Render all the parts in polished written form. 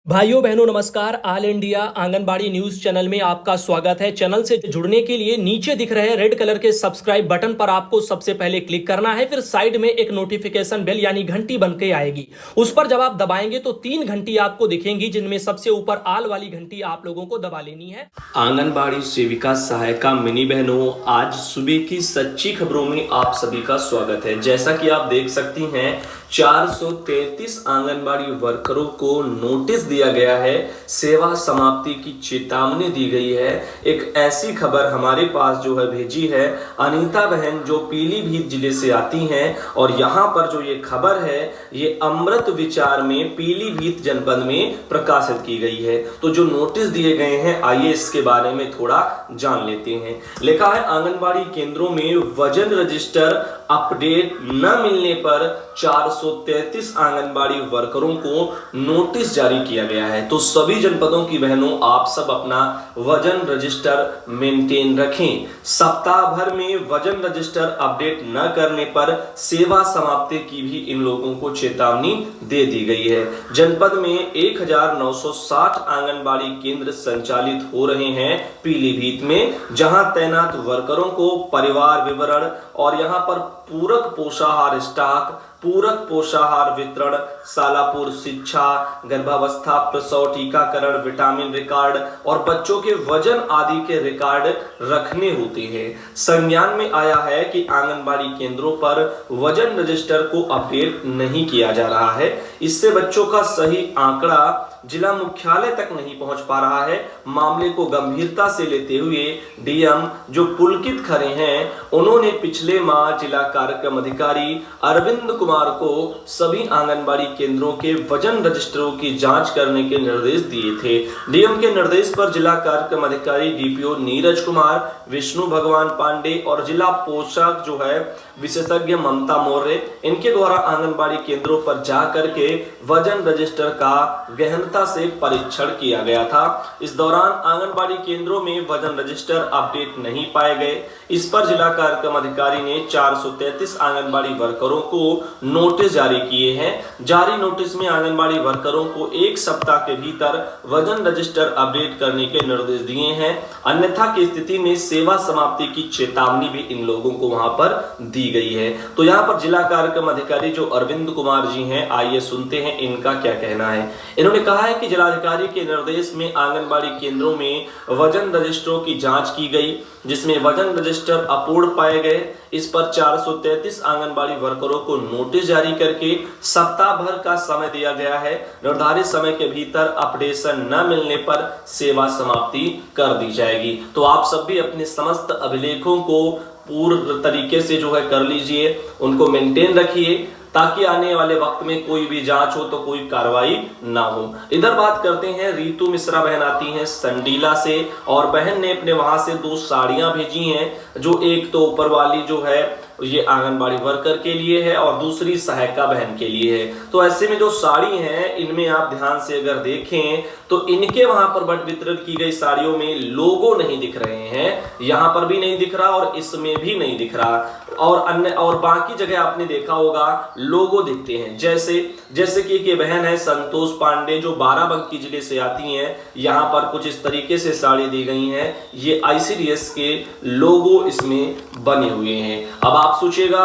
भाइयों बहनों नमस्कार। All India anganwadi news channel में आपका स्वागत है। चैनल से जुड़ने के लिए नीचे दिख रहे रेड कलर के सब्सक्राइब बटन पर आपको सबसे पहले क्लिक करना है। फिर साइड में एक नोटिफिकेशन बेल यानी घंटी बन के आएगी, उस पर जब आप दबाएंगे तो 3 घंटी आपको दिखेंगी, जिनमें सबसे ऊपर आल वाली घंटी आप लोगों को दबा लेनी है। आंगनबाड़ी सेविका सहायिका मिनी बहनों, आज सुबह की सच्ची खबरों में आप सभी का स्वागत है। जैसा कि आप देख सकती हैं 433 आंगनबाड़ी वर्करों को नोटिस दिया गया है, सेवा समाप्ति की चेतावनी दी गई है। एक ऐसी खबर हमारे पास जो है भेजी है अनीता बहन, जो पीलीभीत जिले से आती हैं, और यहाँ पर जो ये खबर है ये अमृत विचार में पीलीभीत जनपद में प्रकाशित की गई है। तो जो नोटिस दिए गए हैं आइए इसके बारे में थोड़ा जान लेते हैं। लिखा है आंगनबाड़ी केंद्रों में वजन रजिस्टर अपडेट न मिलने पर 433 आंगनबाड़ी वर्करों को नोटिस जारी किया गया है। तो सभी जनपदों की बहनों आप सब अपना वजन रजिस्टर मेंटेन रखें। सप्ताह भर में वजन रजिस्टर अपडेट न करने पर सेवा समाप्ति की भी इन लोगों को चेतावनी दे दी गई है। जनपद में 1960 आंगनबाड़ी केंद्र संचालित हो रहे हैं पीलीभीत में, जहां तैनात वर्करों को परिवार विवरण और यहां पर पूरक पोषाहार स्टॉक, पूरक पोषाहार वितरण, सालापुर शिक्षा, गर्भावस्था, प्रसव, टीकाकरण, विटामिन रिकॉर्ड और बच्चों के वजन आदि के रिकॉर्ड रखने होते हैं। संज्ञान में आया है कि आंगनबाड़ी केंद्रों पर वजन रजिस्टर को अपडेट नहीं किया जा रहा है। इससे बच्चों का सही आंकड़ा जिला मुख्यालय तक नहीं पहुंच पा रहा है। मामले को गंभीरता से लेते हुए डीएम जो पुलकित खरे हैं, उन्होंने पिछले माह जिला कार्यक्रम अधिकारी अरविंद कुमार को सभी आंगनबाड़ी केंद्रों के वजन रजिस्टरों की जांच करने के निर्देश दिए थे। डीएम के निर्देश पर जिला कार्यक्रम अधिकारी डीपीओ नीरज कुमार, विष्णु भगवान पांडे और जिला पोषक जो है विशेषज्ञ ममता मौर्य, इनके द्वारा आंगनबाड़ी केंद्रों पर जा करके वजन रजिस्टर का गहनता से परीक्षण किया गया था। इस दौरान आंगनबाड़ी केंद्रों में वजन रजिस्टर अपडेट नहीं पाए गए। इस पर जिला कार्यक्रम अधिकारी ने 433 आंगनबाड़ी वर्करों को नोटिस जारी किए हैं। जारी नोटिस में आंगनबाड़ी वर्करों को 1 सप्ताह के भीतर वजन रजिस्टर अपडेट करने के निर्देश दिए हैं, अन्यथा की स्थिति में सेवा समाप्ति की चेतावनी भी इन लोगों को वहां पर दी गई है। तो यहाँ पर जिला कार्यक्रम अधिकारी जो अरविंद कुमार जी हैं, आइए सुनते हैं इनका क्या कहना है। इन्होंने कहा है कि जिलाधिकारी के निर्देश में आंगनबाड़ी केंद्रों में वजन रजिस्टरों की जांच की गई, जिसमें वजन रजिस्टर अपूर्ण पाए गए। इस पर 433 आंगनबाड़ी वर्करों को नोटिस जारी करके सप्ताह भर का समय दिया गया है। निर्धारित समय के भीतर अपडेशन न मिलने पर सेवा समाप्ति कर दी जाएगी। तो आप सब भी अपने समस्त अभिलेखों को पूर्ण तरीके से जो है कर लीजिए, उनको मेंटेन रखिए, ताकि आने वाले वक्त में कोई भी जांच हो तो कोई कार्रवाई ना हो। इधर बात करते हैं, रितु मिश्रा बहन आती हैं संडीला से, और बहन ने अपने वहां से 2 साड़ियां भेजी हैं, जो एक तो ऊपर वाली जो है ये आंगनबाड़ी वर्कर के लिए है और दूसरी सहायिका बहन के लिए है। तो ऐसे में जो साड़ी हैं इनमें आप ध्यान से अगर देखें तो इनके वहां पर बट वितरण की गई साड़ियों में लोगो नहीं दिख रहे हैं, यहां पर भी नहीं दिख रहा और इसमें भी नहीं दिख रहा, और अन्य और बाकी जगह आपने देखा होगा लोगो दिखते हैं। जैसे कि ये बहन है संतोष पांडे जो बाराबंकी जिले से आती हैं, यहाँ पर कुछ इस तरीके से साड़ी दी गई हैं, ये आईसीडीएस के लोगो इसमें बने हुए हैं। अब आप सोचिएगा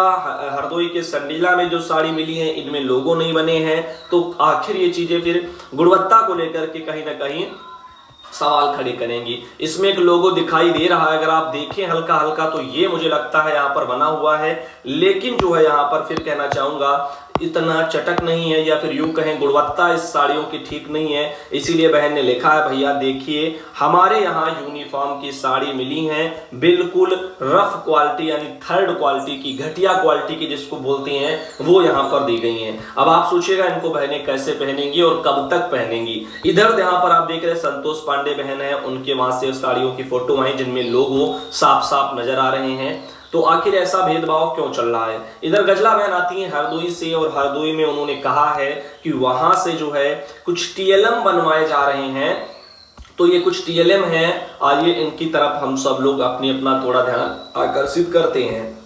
हरदोई के संडीला में जो साड़ी मिली है इनमें लोगो नहीं बने हैं, तो आखिर ये चीजें फिर गुणवत्ता को लेकर के कहीं ना कहीं सवाल खड़े करेंगी। इसमें एक लोगो दिखाई दे रहा है, अगर आप देखें हल्का हल्का तो ये मुझे लगता है यहाँ पर बना हुआ है, लेकिन जो है यहाँ पर फिर कहना चाहूंगा इतना चटक नहीं है, या फिर यूं कहें गुणवत्ता इस साड़ियों की ठीक नहीं है। इसीलिए बहन ने लिखा है भैया देखिए हमारे यहाँ यूनिफॉर्म की साड़ी मिली है, बिल्कुल रफ क्वालिटी यानी 3rd क्वालिटी की, घटिया क्वालिटी की जिसको बोलते हैं, वो यहाँ पर दी गई हैं। अब आप सोचिएगा इनको बहनें कैसे पहनेंगी और कब तक पहनेंगी। इधर यहाँ पर आप देख रहे हैं संतोष पांडे बहन है, उनके वहां से साड़ियों की फोटो आई जिनमें लोगो साफ साफ नजर आ रहे हैं। तो आखिर ऐसा भेदभाव क्यों चल रहा है। इधर गजला बहन आती है हरदोई से, और हरदोई में उन्होंने कहा है कि वहां से जो है कुछ टीएलएम बनवाए जा रहे हैं। तो ये कुछ टीएलएम है, आइए इनकी तरफ हम सब लोग अपना थोड़ा ध्यान आकर्षित करते हैं।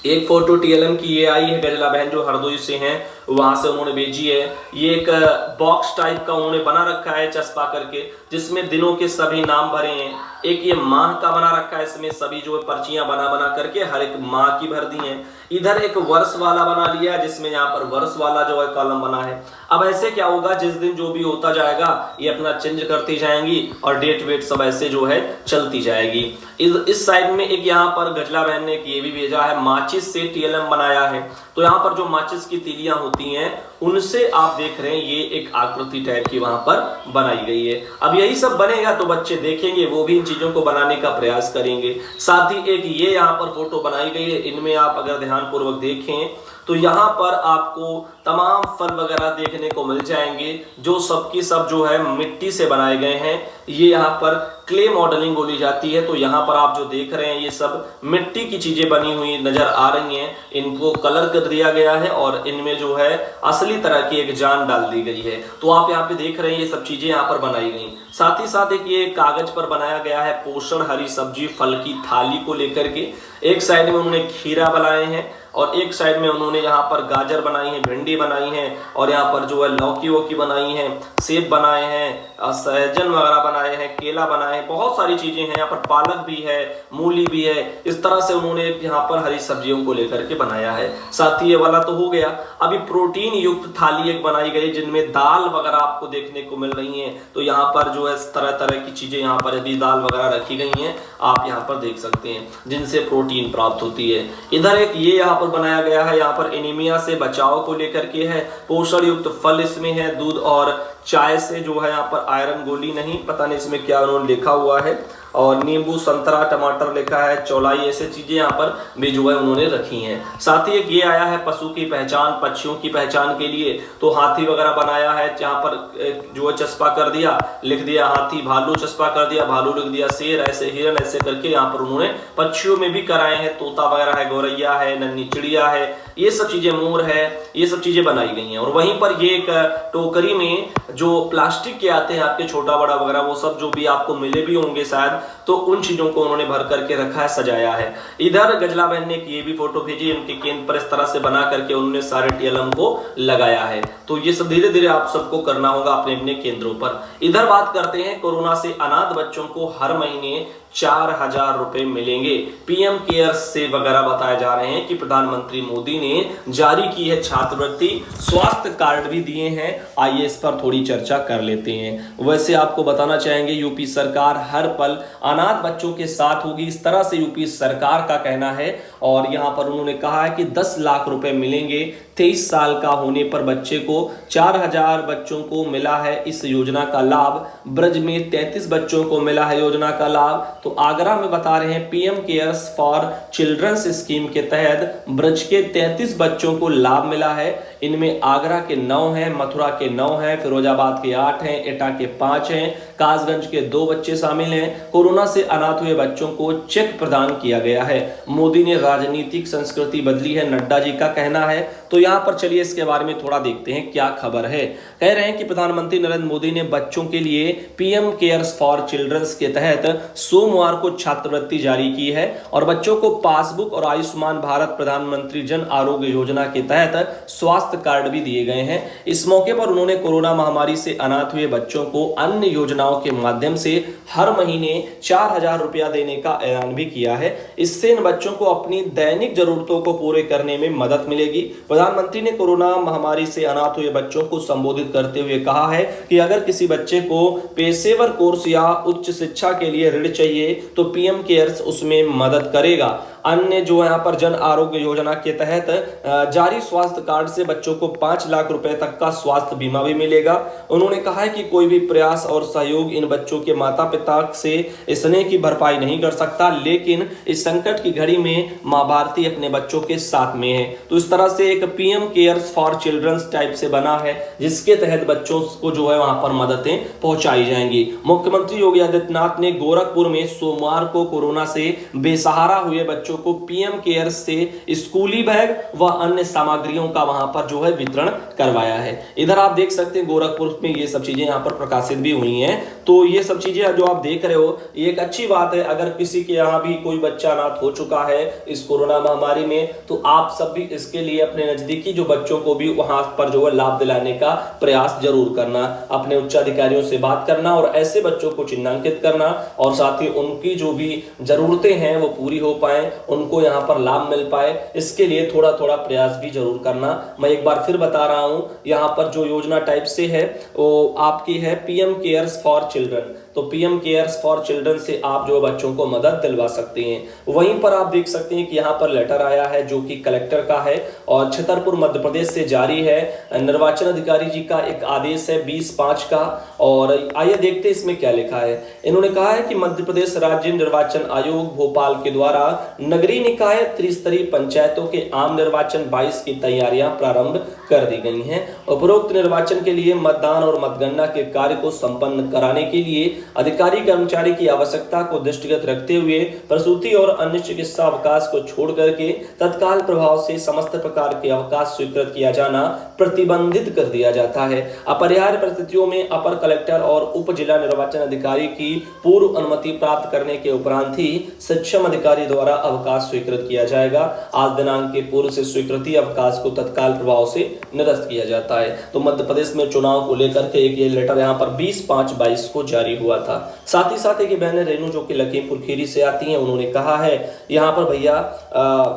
एक फोटो टीएलएम की ये आई है, गजला बहन जो हरदोई से हैं, वहां से उन्होंने भेजी है। ये एक बॉक्स टाइप का उन्होंने बना रखा है चस्पा करके, जिसमें दिनों के सभी नाम भरे हैं। एक ये माह का बना रखा है, इसमें सभी जो है पर्चियां बना बना करके हर एक माह की भर दी हैं। इधर एक वर्ष वाला बना लिया है, जिसमें यहाँ पर वर्ष वाला जो है कॉलम बना है। अब ऐसे क्या होगा, जिस दिन जो भी होता जाएगा ये अपना चेंज करती जाएंगी और डेट वेट सब ऐसे जो है चलती जाएगी। इस साइड में एक यहाँ पर गजला बहन ने ये भी भेजा है, माचिस से टीएलएम बनाया है। तो यहाँ पर जो माचिस की तीलियां होती हैं उनसे आप देख रहे हैं ये एक आकृति टाइप की वहां पर बनाई गई है। अब यही सब बनेगा तो बच्चे देखेंगे, वो भी इन चीजों को बनाने का प्रयास करेंगे। साथ ही एक ये यहाँ पर फोटो बनाई गई है, इनमें आप अगर ध्यानपूर्वक देखें तो यहाँ पर आपको तमाम फल वगैरह देखने को मिल जाएंगे, जो सबकी सब जो है मिट्टी से बनाए गए हैं। ये यहाँ पर क्ले मॉडलिंग बोली जाती है। तो यहाँ पर आप जो देख रहे हैं ये सब मिट्टी की चीजें बनी हुई नजर आ रही हैं। इनको कलर कर दिया गया है और इनमें जो है असली तरह की एक जान डाल दी गई है। तो आप यहाँ पे देख रहे हैं ये सब चीजें यहाँ पर बनाई गई। साथ ही साथ एक ये कागज पर बनाया गया है पोषण हरी सब्जी फल की थाली को लेकर के। एक साइड में उन्होंने खीरा बनाए हैं और एक साइड में उन्होंने यहाँ पर गाजर बनाई है, भिंडी बनाई है और यहाँ पर जो है लौकी वोकी बनाई है, सेब बनाए हैं, सहजन वगैरह बनाए हैं, केला बनाए हैं, बहुत सारी चीजें हैं। यहाँ पर पालक भी है, मूली भी है। इस तरह से उन्होंने यहाँ पर हरी सब्जियों को लेकर के बनाया है। साथ ही ये वाला तो हो गया। अभी प्रोटीन युक्त थाली एक बनाई गई जिनमें दाल वगैरह आपको देखने को मिल रही है। तो यहाँ पर जो है तरह तरह की चीजें यहाँ पर यदि दाल वगैरह रखी गई हैं आप यहाँ पर देख सकते हैं, जिनसे प्रोटीन प्राप्त होती है। इधर एक ये यहाँ पर बनाया गया है, यहाँ पर एनीमिया से बचाव को लेकर के है। पोषण युक्त फल इसमें है, दूध और चाय से जो है यहाँ पर आयरन गोली नहीं, पता नहीं इसमें क्या उन्होंने लिखा हुआ है, और नींबू संतरा टमाटर लिखा है, चौलाई, ऐसे चीजें यहाँ पर भी जो है उन्होंने रखी हैं। साथ ही एक ये आया है पशु की पहचान, पक्षियों की पहचान के लिए। तो हाथी वगैरह बनाया है, जहाँ पर जो है चस्पा कर दिया, लिख दिया हाथी, भालू चस्पा कर दिया, भालू लिख दिया, शेर, ऐसे हिरन, ऐसे करके यहाँ पर उन्होंने पक्षियों में भी कराए हैं। तोता वगैरह है, गौरैया है, नन्ही चिड़िया है, ये सब चीजें, मोर है, ये सब चीजें बनाई गई हैं। और वहीं पर ये एक टोकरी में जो प्लास्टिक के आते हैं आपके छोटा बड़ा वगैरह, वो सब जो भी आपको मिले भी होंगे शायद, तो उन चीजों को उन्होंने भर करके रखा है, सजाया है। इधर गजला बहन ने ये भी फोटो भेजी, उनके केंद्र पर इस तरह से बना करके उन्होंने सारे टीएलएम को लगाया है। तो ये सब धीरे धीरे आप सबको करना होगा अपने अपने केंद्रों पर। इधर बात करते हैं, कोरोना से अनाथ बच्चों को हर महीने 4000 रुपए मिलेंगे। पीएम केयर्स से वगैरह बताए जा रहे हैं कि प्रधानमंत्री मोदी ने जारी की है छात्रवृत्ति, स्वास्थ्य कार्ड भी दिए हैं। आइए इस पर थोड़ी चर्चा कर लेते हैं। वैसे आपको बताना चाहेंगे, यूपी सरकार हर पल अनाथ बच्चों के साथ होगी, इस तरह से यूपी सरकार का कहना है। और यहां पर उन्होंने कहा है कि 10 लाख रुपए मिलेंगे 23 साल का होने पर बच्चे को। 4000 बच्चों को मिला है इस योजना का लाभ। ब्रज में 33 बच्चों को मिला है योजना का लाभ। तो आगरा में बता रहे हैं PM cares for childrens scheme के तहत ब्रज के 33 बच्चों को लाभ मिला है। इनमें आगरा के 9 हैं, मथुरा के 9 हैं, फिरोजाबाद के 8 हैं, एटा के 5 हैं, कासगंज के 2 बच्चे शामिल हैं। कोरोना से अनाथ हुए बच्चों को चेक प्रदान किया गया है। मोदी ने राजनीतिक संस्कृति बदली है, नड्डा जी का कहना है। तो यहां पर चलिए इसके बारे में थोड़ा देखते हैं क्या खबर है। कह रहे हैं कि प्रधानमंत्री नरेंद्र मोदी ने बच्चों के लिए पीएम केयर्स फॉर चिल्ड्रंस के तहत सोमवार को छात्रवृत्ति जारी की है और बच्चों को पासबुक और आयुष्मान भारत प्रधानमंत्री जन आरोग्य योजना के तहत स्वास्थ्य कार्ड भी दिए गए हैं। इस मौके पर उन्होंने कोरोना महामारी से अनाथ हुए बच्चों को अन्य योजनाओं के माध्यम से हर महीने 4000 रुपया देने का ऐलान भी किया है। इससे इन बच्चों को अपनी दैनिक जरूरतों को पूरे करने में मदद मिलेगी। प्रधानमंत्री ने कोरोना महामारी से अनाथ हुए बच्चों को संबोधित करते हुए कहा है कि अगर किसी बच्चे को पेशेवर कोर्स या उच्च शिक्षा के लिए ऋण चाहिए तो पीएम केयर्स उसमें मदद करेगा। अन्य जो यहाँ पर जन आरोग्य योजना के तहत जारी स्वास्थ्य कार्ड से बच्चों को 5 लाख रुपए तक का स्वास्थ्य बीमा भी मिलेगा। उन्होंने कहा है कि कोई भी प्रयास और सहयोग इन बच्चों के माता पिता से स्नेह की भरपाई नहीं कर सकता, लेकिन इस संकट की घड़ी में माँ भारती अपने बच्चों के साथ में है। तो इस तरह से एक PM cares for childrens type से बना है, जिसके तहत बच्चों को जो है वहां पर मददें पहुंचाई जाएंगी। मुख्यमंत्री योगी आदित्यनाथ ने गोरखपुर में सोमवार को कोरोना से बेसहारा हुए बच्चों बच्चों को पीएम केयर से स्कूली बैग व अन्य सामग्रियों का वहां पर जो है वितरण करवाया है। इधर आप देख सकते हैं गोरखपुर में ये सब चीजें यहाँ पर प्रकाशित भी हुई हैं। तो ये सब चीजें जो आप देख रहे हो ये एक अच्छी बात है। अगर किसी के यहाँ भी कोई बच्चा अनाथ हो चुका है इस कोरोना महामारी में, तो आप सब भी इसके लिए अपने नजदीकी जो बच्चों को भी वहां पर जो है लाभ दिलाने का प्रयास जरूर करना, अपने उच्चाधिकारियों से बात करना और ऐसे बच्चों को चिन्हांकित करना और साथ ही उनकी जो भी जरूरतें हैं वो पूरी हो पाए, उनको यहाँ पर लाभ मिल पाए, इसके लिए थोड़ा थोड़ा प्रयास भी जरूर करना। मैं एक बार फिर बता रहा हूं, यहाँ पर जो योजना टाइप से है वो आपकी है पीएम केयर्स फॉर चिल्ड्रन। तो पीएम केयर्स फॉर चिल्ड्रन से आप जो बच्चों को मदद दिलवा सकते हैं। वहीं पर आप देख सकते हैं कि यहाँ पर लेटर आया है जो कि कलेक्टर का है और छतरपुर मध्य प्रदेश से जारी है। निर्वाचन अधिकारी जी का एक आदेश है 20/5 का, और आइए देखते हैं इसमें क्या लिखा है। इन्होंने कहा है कि मध्य प्रदेश राज्य निर्वाचन आयोग भोपाल के द्वारा नगरीय निकाय त्रिस्तरीय पंचायतों के आम निर्वाचन 22 की तैयारियां प्रारंभ कर दी गई हैं। उपरोक्त निर्वाचन के लिए मतदान और मतगणना के कार्य को संपन्न कराने के लिए अधिकारी कर्मचारी की आवश्यकता को दृष्टिगत रखते हुए प्रसूति और अन्य चिकित्सा अवकाश को छोड़ करके तत्काल प्रभाव से समस्त प्रकार के अवकाश स्वीकृत किया जाना प्रतिबंधित कर दिया जाता है। अपरिहार्य परिस्थितियों में अपर कलेक्टर और उप जिला निर्वाचन अधिकारी की पूर्व अनुमति प्राप्त करने के उपरांत ही सक्षम अधिकारी द्वारा अवकाश स्वीकृत किया जाएगा। आज दिनांक के पूर्व से स्वीकृति अवकाश को तत्काल प्रभाव से निरस्त किया जाता है। तो मध्य प्रदेश में चुनाव को लेकर के एक ये लेटर यहाँ पर 20/5/22 को जारी हुआ था। साथ ही साथ एक बहन रेनू जो कि लखीमपुर खीरी से आती हैं, उन्होंने कहा है यहाँ पर भैया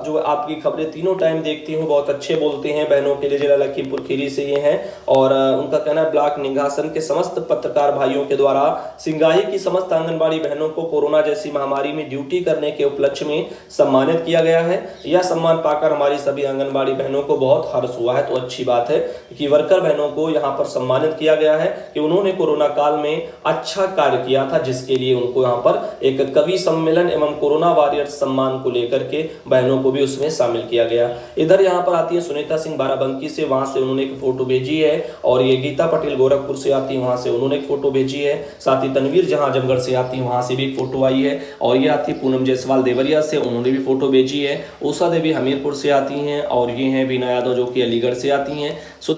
जो आपकी खबरें तीनों टाइम देखती हूँ, बहुत अच्छे बोलते हैं। बहनों के लिए जिला लखीमपुर खीरी से ये हैं और उनका कहना है ब्लॉक निघासन के समस्त पत्रकार भाइयों के द्वारा सिंगाही की समस्त आंगनबाड़ी बहनों को कोरोना जैसी महामारी में ड्यूटी करने के उपलक्ष्य में सम्मानित किया गया है। यह सम्मान पाकर हमारी सभी आंगनबाड़ी बहनों को बहुत हर्ष हुआ है। तो अच्छी बात है कि वर्कर बहनों को यहाँ पर सम्मानित किया गया है कि उन्होंने कोरोना काल में अच्छा कार्य किया था, जिसके लिए उनको यहाँ पर एक कवि सम्मेलन एवं कोरोना वॉरियर्स सम्मान को लेकर के बहनों को भी उसमें शामिल किया गया। इधर यहाँ पर आती है सुनीता सिंह बाराबंकी से, वहां से उन्होंने एक फोटो भेजी है, और ये गीता पटेल गोरखपुर से आती है, वहां से उन्होंने एक फोटो भेजी है। साथ ही तनवीर जहां आजमगढ़ से आती है, वहां से भी एक फोटो आई है। और ये आती है पूनम जायसवाल देवरिया से, उन्होंने भी फोटो भेजी है। उषा देवी हमीरपुर से आती हैं और ये हैं बीना यादव जो कि अलीगढ़ से आती हैं।